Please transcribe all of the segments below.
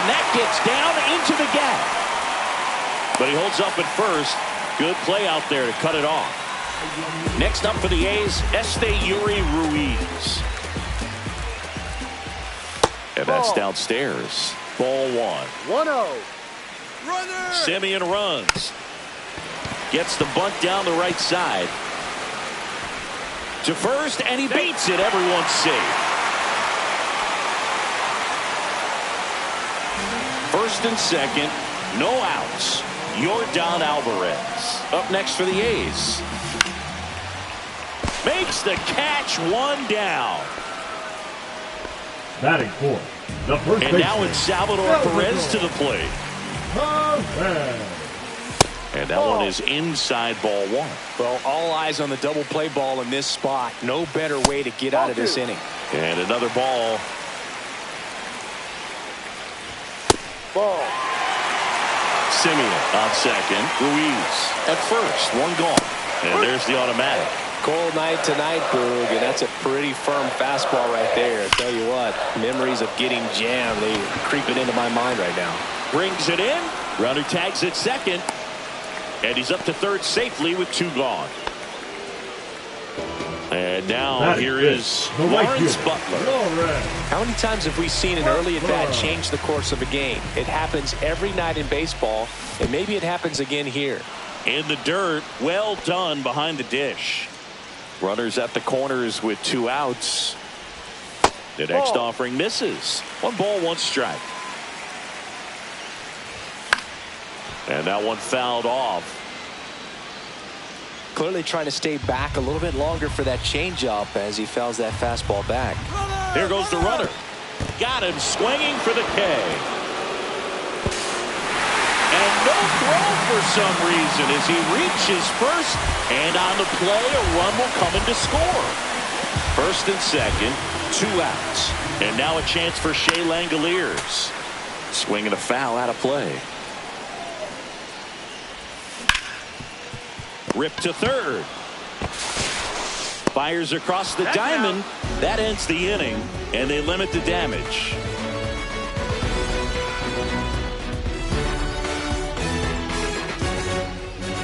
And that gets down into the gap. But he holds up at first. Good play out there to cut it off. Next up for the A's, Yuri Ruiz. And that's downstairs. Ball one. 1-0. Runner. Semien runs. Gets the bunt down the right side. To first, and he beats it. Everyone's safe. First and second, no outs. Yordan Alvarez up next for the A's. Makes the catch, one down. Batting fourth, the first and now it's Salvador Perez to the plate. And that one is inside ball one. Well, all eyes on the double play ball in this spot. No better way to get out of this inning. And another ball. Ball. Semien on second. Ruiz at first. One gone. And there's the automatic. Cold night tonight, Boog, and that's a pretty firm fastball right there. I tell you what, memories of getting jammed, they creeping into my mind right now. Brings it in. Runner tags at second. And he's up to third safely with two gone. And now here is Lawrence Butler. How many times have we seen an early at bat change the course of a game? It happens every night in baseball, and maybe it happens again here. In the dirt, well done behind the dish. Runners at the corners with two outs. The next offering misses. 1 ball, 1 strike. And that one fouled off. Clearly trying to stay back a little bit longer for that changeup as he fouls that fastball back. Here goes the runner. Got him swinging for the K. And no throw for some reason as he reaches first. And on the play, a run will come in to score. First and second, 2 outs. And now a chance for Shea Langoliers. Swinging a foul out of play. Rip to third. Fires across the diamond. That ends the inning, and they limit the damage.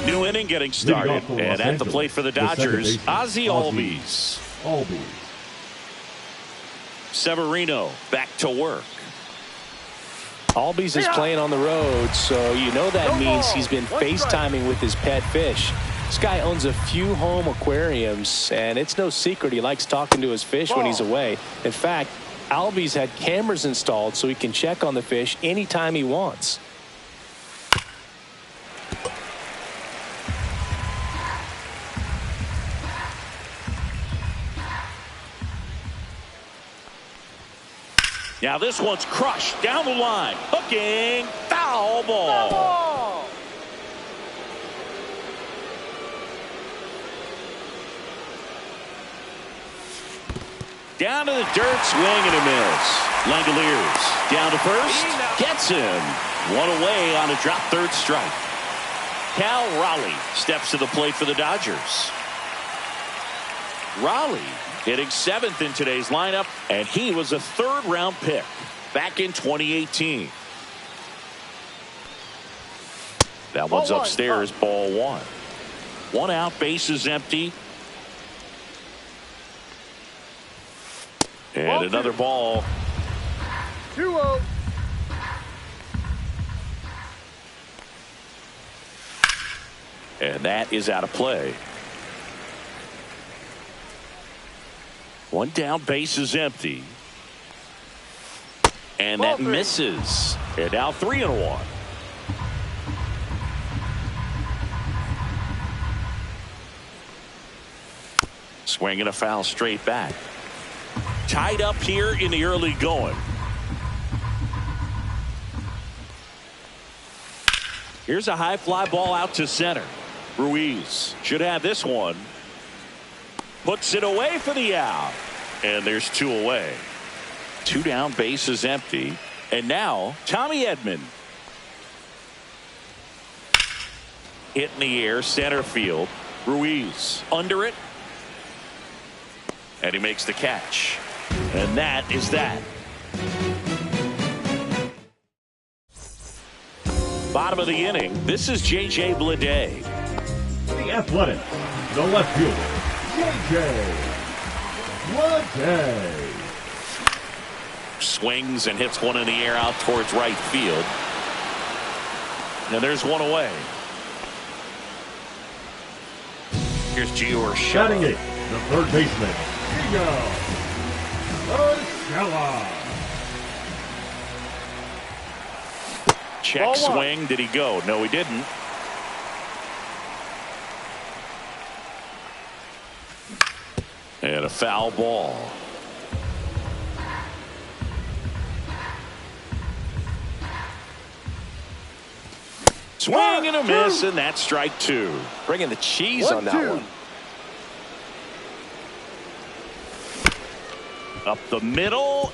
New inning getting started, and at the plate for the Dodgers, Ozzie Albies. Severino back to work. Albies is playing on the road, so you know that means he's been FaceTiming with his pet fish. This guy owns a few home aquariums, and it's no secret he likes talking to his fish when he's away. In fact, Albies had cameras installed so he can check on the fish anytime he wants. Now this one's crushed down the line. Hooking. Foul ball. Down to the dirt. Swing and a miss. Langoliers down to first. Gets him. One away on a drop third strike. Cal Raleigh steps to the plate for the Dodgers. Raleigh hitting 7th in today's lineup, and he was a 3rd-round pick back in 2018. That one's upstairs, ball 1. 1 out, bases empty. And another ball. 2-0. And that is out of play. 1 down, bases empty. And that misses. And now 3-1. Swinging a foul straight back. Tied up here in the early going. Here's a high fly ball out to center. Ruiz should have this one. Puts it away for the out. And there's 2 away. 2 down, bases empty. And now Tommy Edman. Hit in the air, center field. Ruiz under it. And he makes the catch. And that is that. Bottom of the inning, this is J.J. Bleday. The Athletics, the left fielder, J.J. Bleday. Swings and hits one in the air out towards right field. And there's one away. Here's Gio Urshela. Batting eighth, the third baseman, Gio Urshela. Check swing. Did he go? No, he didn't. And a foul ball. Swing and a miss, and that's strike two. Bringing the cheese on that one. Up the middle.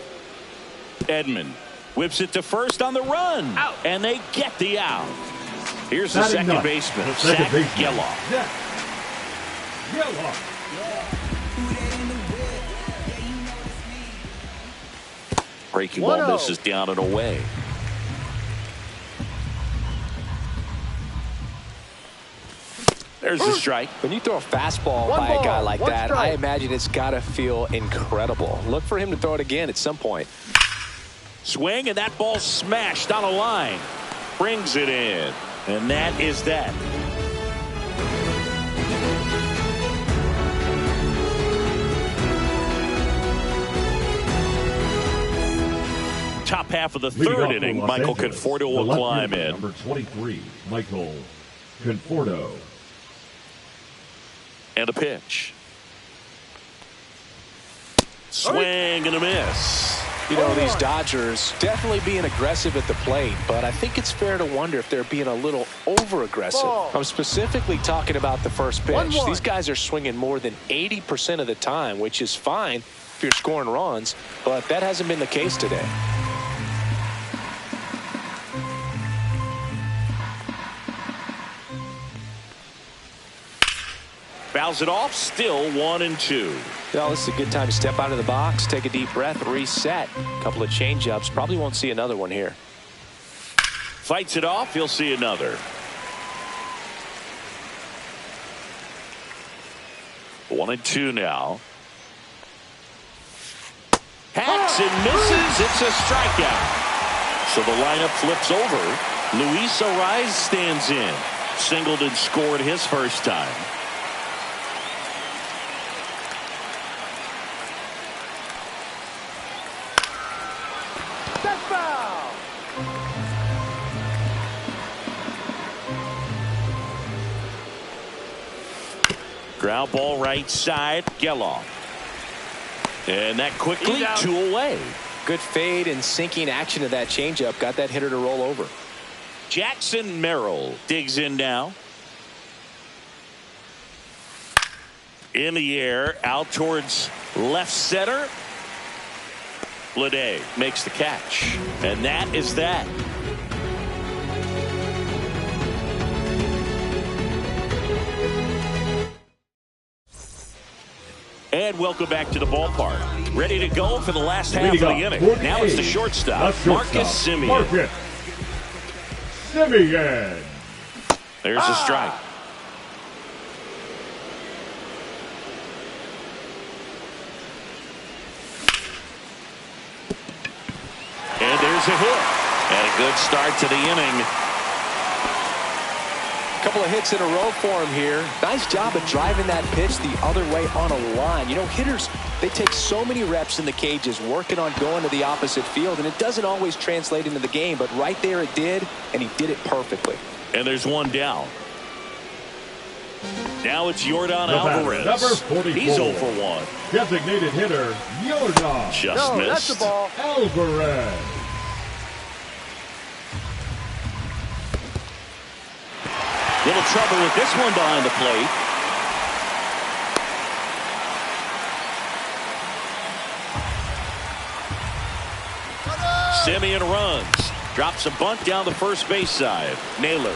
Edman whips it to first on the run. Out. And they get the out. Here's the second baseman, Zach Geloff. Zach Geloff. Breaking ball misses down and away. There's the strike. When you throw a fastball by a guy like that, I imagine it's got to feel incredible. Look for him to throw it again at some point. Swing, and that ball smashed on a line. Brings it in. And that is that. Top half of the third inning, Michael Conforto will climb in. Number 23, Michael Conforto. And a pitch. Swing and a miss. You know, these Dodgers definitely being aggressive at the plate, but I think it's fair to wonder if they're being a little over-aggressive. I'm specifically talking about the first pitch. These guys are swinging more than 80% of the time, which is fine if you're scoring runs, but that hasn't been the case today. Fouls it off, still 1-2. Well, this is a good time to step out of the box, take a deep breath, reset. A couple of change-ups. Probably won't see another one here. Fights it off, he'll see another. 1-2 now. Hacks and misses. It's a strikeout. So the lineup flips over. Luis Arraez stands in. Singleton scored his first time. Ground ball right side, Geloff. And that quickly 2 away. Good fade and sinking action of that changeup. Got that hitter to roll over. Jackson Merrill digs in now. In the air, out towards left center. Bleday makes the catch. And that is that. And welcome back to the ballpark. Ready to go for the last half of the inning. Now it's the shortstop, Marcus Semien. Marcus Semien. There's a strike. And there's a hit. And a good start to the inning. Couple of hits in a row for him here. Nice job of driving that pitch the other way on a line. You know, hitters, they take so many reps in the cages working on going to the opposite field, and it doesn't always translate into the game, but right there it did, and he did it perfectly. And there's one down. Now it's Yordan Alvarez. Number 44. He's 0 for 1. Designated hitter, Yordan. Just missed. That's the ball. Alvarez. Little trouble with this one behind the plate. Semien runs. Drops a bunt down the first base side. Naylor.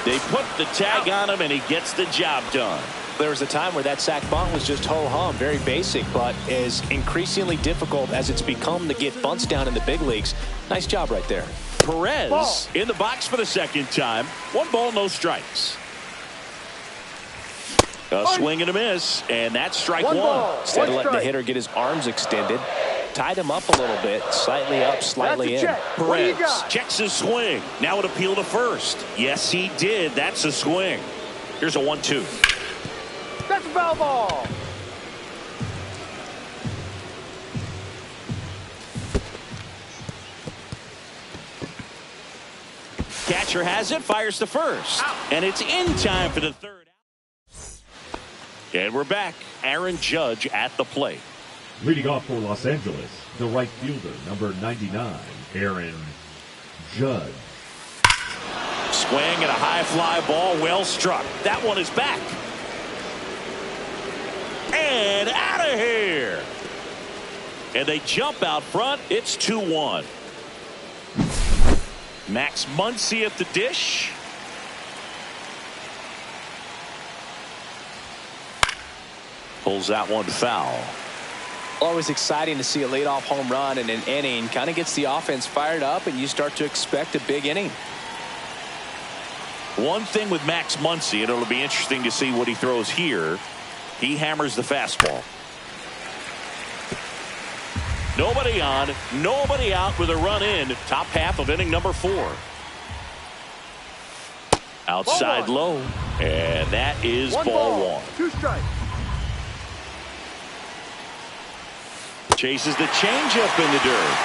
They put the tag on him, and he gets the job done. There was a time where that sac bunt was just ho-hum, very basic, but is increasingly difficult as it's become to get bunts down in the big leagues. Nice job right there. Perez Ball. in the box for the second time. 1 ball, no strikes. A swing and a miss, and that's strike 1. Instead of letting the hitter get his arms extended, tied him up a little bit, slightly up, slightly in. Perez checks his swing. Now an appeal to first. Yes, he did. That's a swing. Here's a 1-2. That's a foul ball. Catcher has it, fires to first. And it's in time for the third. And we're back. Aaron Judge at the plate. Leading off for Los Angeles, the right fielder, number 99, Aaron Judge. Swing and a high fly ball, well struck. That one is back. And out of here. And they jump out front. It's 2-1. Max Muncy at the dish. Pulls that one foul. Always exciting to see a leadoff home run in an inning. Kind of gets the offense fired up, and you start to expect a big inning. One thing with Max Muncy, and it'll be interesting to see what he throws here. He hammers the fastball. Nobody on, nobody out with a run in. Top half of inning number 4. Outside low, and that is ball 1. 2 strikes. Chases the changeup in the dirt.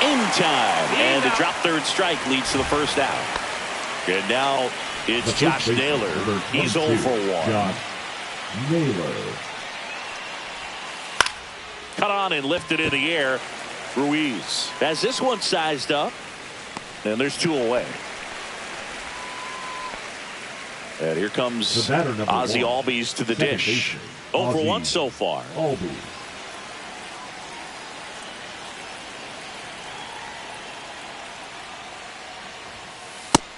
In time, and the drop third strike leads to the first out. And now it's Josh Naylor. He's 0 for 1. Josh Naylor. Cut on and lifted in the air. Ruiz has this one sized up. And there's 2 away. And here comes Ozzie Albies to the dish. 0 for 1 so far. Albies.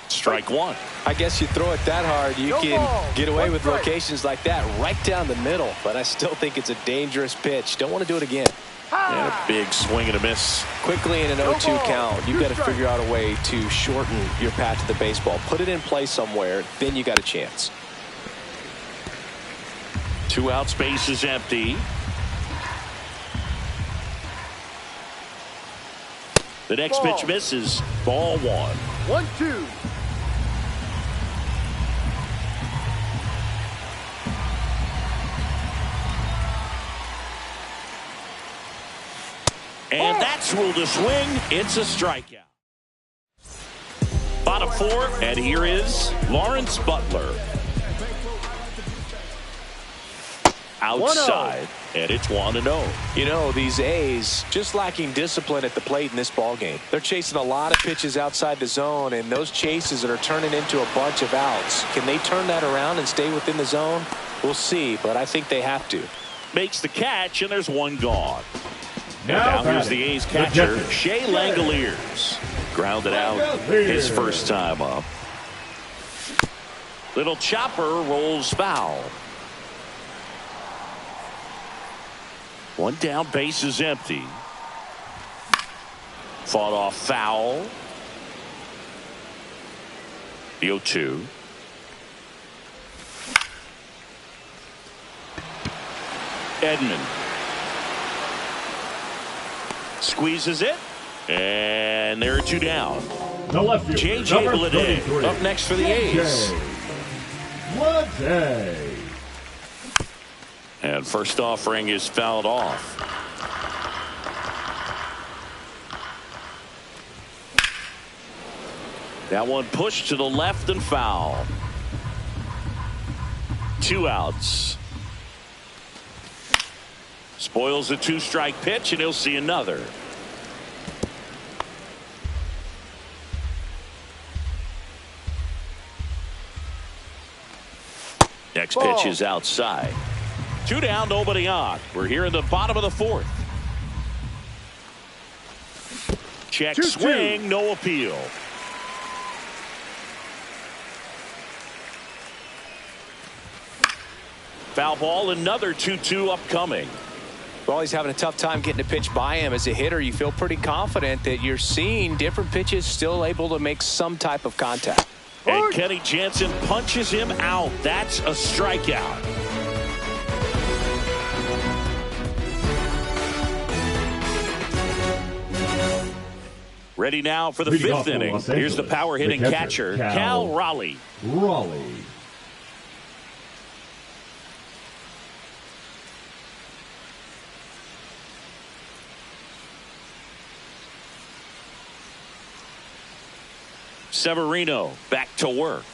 Strike 1. I guess you throw it that hard, you can get away with locations like that right down the middle. But I still think it's a dangerous pitch. Don't want to do it again. And a big swing and a miss. Quickly in an 0-2 count, you've got to figure out a way to shorten your path to the baseball. Put it in play somewhere, then you got a chance. 2 outs, base is empty. The next pitch misses. Ball 1. 1-2. And that's ruled a swing. It's a strikeout. Bottom 4, and here is Lawrence Butler. Outside, and it's 1-0. You know, these A's just lacking discipline at the plate in this ballgame. They're chasing a lot of pitches outside the zone, and those chases that are turning into a bunch of outs. Can they turn that around and stay within the zone? We'll see, but I think they have to. Makes the catch, and there's 1 gone. Now here's the A's catcher, Shea Langoliers. Grounded out his first time up. Little chopper rolls foul. 1 down, base is empty. Fought off foul. The 0-2. Edman squeezes it, and there are 2 down. The left fielder, J.J. Bleday up next for the A's. Bleday. And first offering is fouled off. That one pushed to the left and foul. 2 outs. Spoils the 2-strike pitch, and he'll see another. Next pitch is outside. 2 down, nobody on. We're here in the bottom of the 4th. Check swing, no appeal. Foul ball, another 2-2 upcoming. Well, he's having a tough time getting a pitch by him. As a hitter, you feel pretty confident that you're seeing different pitches still able to make some type of contact. And Kenny Jansen punches him out. That's a strikeout. Ready now for the fifth inning. Here's the power hitting catcher, Cal Raleigh. Severino back to work.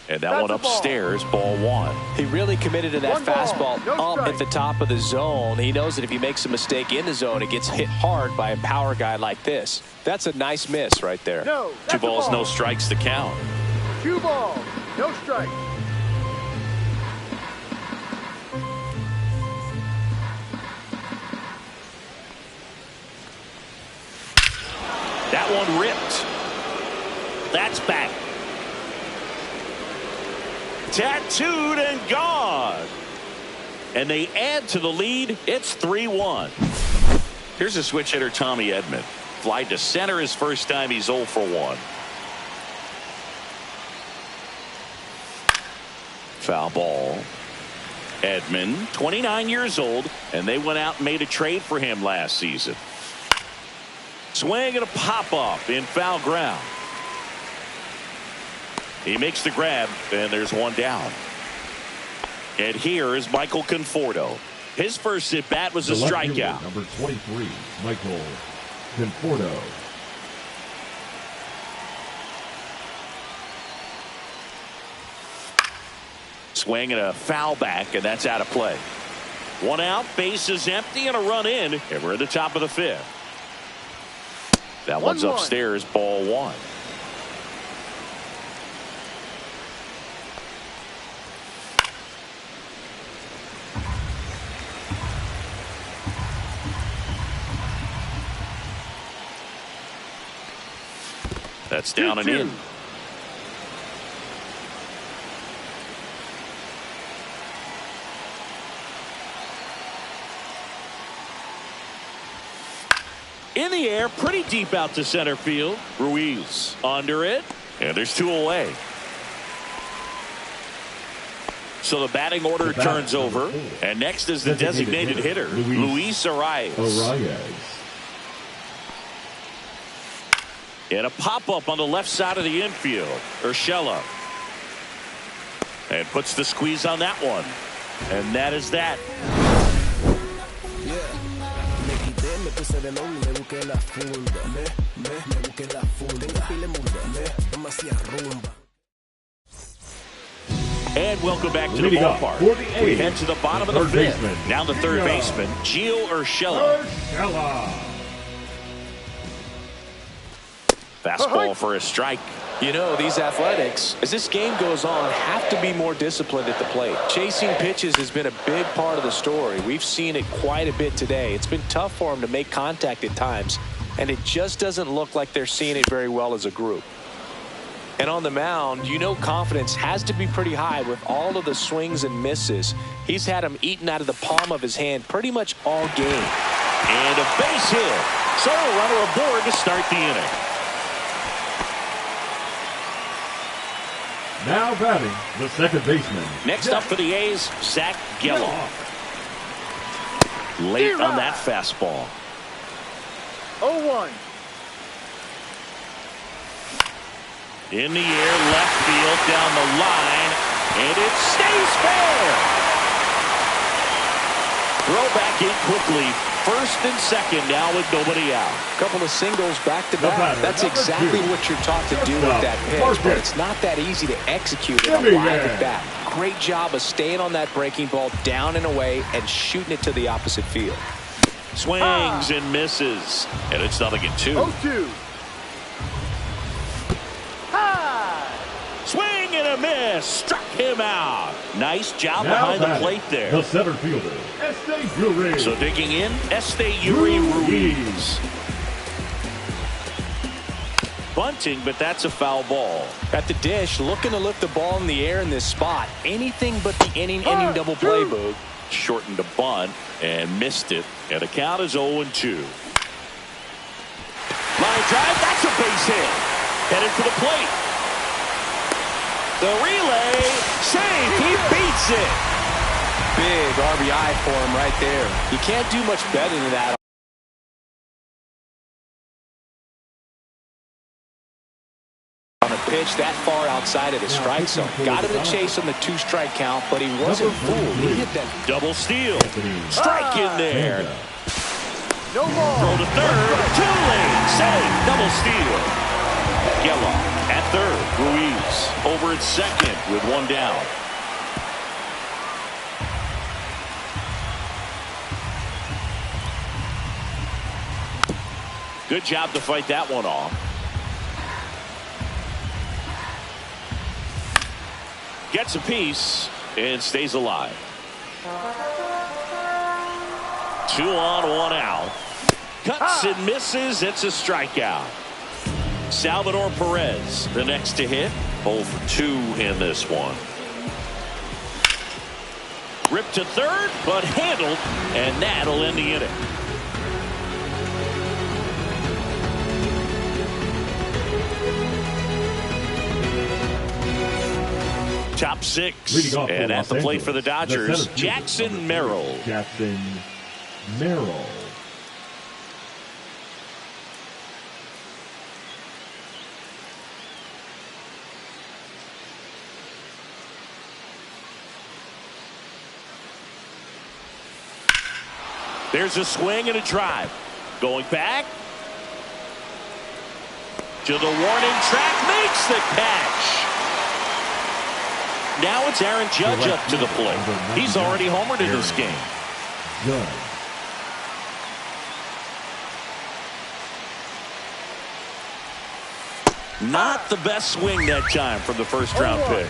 And that one upstairs, ball one. He really committed to that fastball up at the top of the zone. He knows that if he makes a mistake in the zone, it gets hit hard by a power guy like this. That's a nice miss right there. No, 2 balls, no strikes to count. 2 balls, no strikes. That one ripped. That's back. Tattooed and gone. And they add to the lead. It's 3-1. Here's a switch hitter, Tommy Edman. Fly to center his first time. He's 0 for 1. Foul ball. Edman, 29 years old, and they went out and made a trade for him last season. Swing and a pop-up in foul ground. He makes the grab, and there's one down. And here is Michael Conforto. His first at-bat was a strikeout. Number 23, Michael Conforto. Swing and a foul back, and that's out of play. 1 out, base is empty, and a run in, and we're at the top of the 5th. That one's upstairs, ball 1. That's down and in. In the air, pretty deep out to center field. Ruiz under it, and there's 2 away. So the batting order turns over, and next is the designated hitter, Luis Arias. And a pop-up on the left side of the infield. Urshela. And puts the squeeze on that one. And that is that. And welcome back to the ballpark. We head to the bottom of the 5th. Now the third baseman, Gio Urshela. Fastball for a strike. You know, these Athletics, as this game goes on, have to be more disciplined at the plate. Chasing pitches has been a big part of the story. We've seen it quite a bit today. It's been tough for them to make contact at times, and it just doesn't look like they're seeing it very well as a group. And on the mound, you know confidence has to be pretty high with all of the swings and misses. He's had them eaten out of the palm of his hand pretty much all game. And a base hit. So a runner aboard to start the inning. Now batting, the second baseman. Next up for the A's, Zach Geloff. Late on that fastball. 0-1. In the air, left field, down the line, and it stays fair. Throw back in quickly. First and second now with nobody out. Couple of singles back-to-back. That's exactly what you're taught to do with that pitch, but it's not that easy to execute it live at bat. Great job of staying on that breaking ball down and away and shooting it to the opposite field. Swings and misses, and it's 0-2. 0-2. Swing and a miss. Struck him out. Nice job behind the plate there. The center fielder, Esteury. So digging in, Esteury Ruiz. bunting, but that's a foul ball. At the dish, looking to lift the ball in the air in this spot. Anything but the inning double play, Boog. Shortened the bunt and missed it. And the count is 0-2. Line drive, that's a base hit. Headed for the plate. The relay, save, he beats it. Big RBI for him right there. You can't do much better than that. On a pitch that far outside of the strike zone. Got him to chase on the 2-strike count, but he wasn't fooled. He hit that double steal. Strike in there. No ball. Throw to third. Too late. Save. Double steal. Geloff at third. Ruiz over at second with one down. Good job to fight that one off. Gets a piece and stays alive. 2 on, 1 out. Cuts and misses. It's a strikeout. Salvador Perez, the next to hit. 0 for 2 in this one. Ripped to third, but handled, and that'll end the inning. Top 6, and at the plate for the Dodgers, Jackson Merrill. Jackson Merrill. There's a swing and a drive. Going back to the warning track, makes the catch. Now it's Aaron Judge up to the plate. He's already homered in this game. Judge. Not the best swing that time from the first-round pick.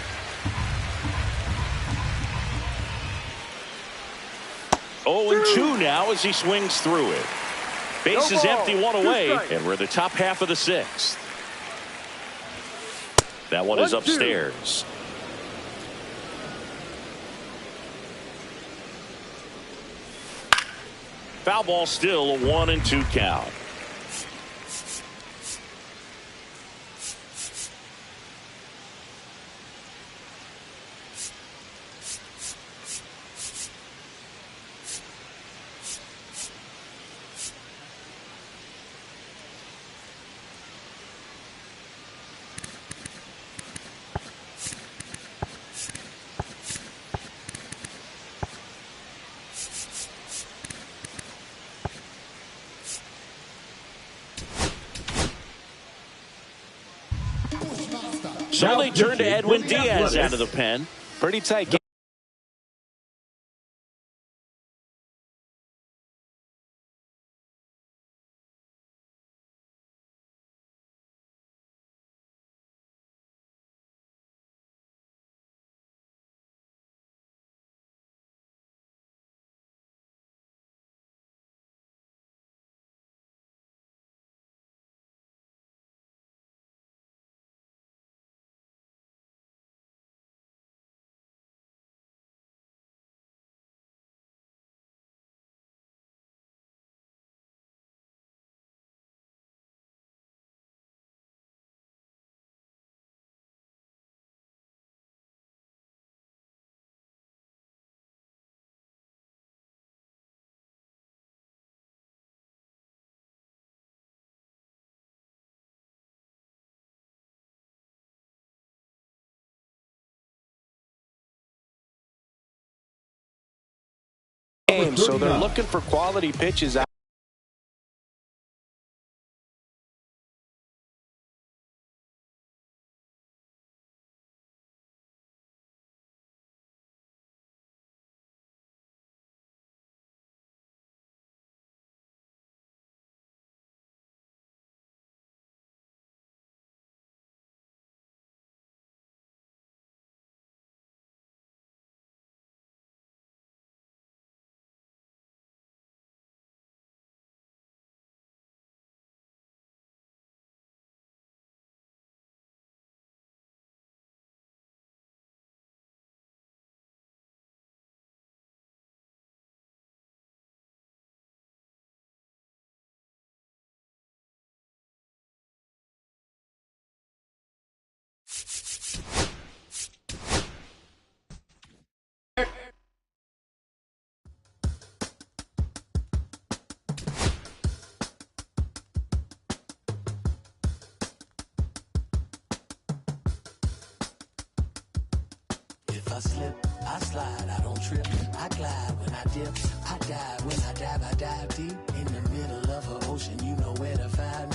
0-2 now as he swings through it. Base is empty, 1 away, and we're in the top half of the 6th. That one is upstairs. Foul ball, still a 1-2 count. So they turn to Edwin Diaz out of the pen. Pretty tight game. So they're looking for quality pitches out. If I slip, I slide, I don't trip. I glide when I dip, I dive. When I dive deep in the middle of an ocean. You know where to find me.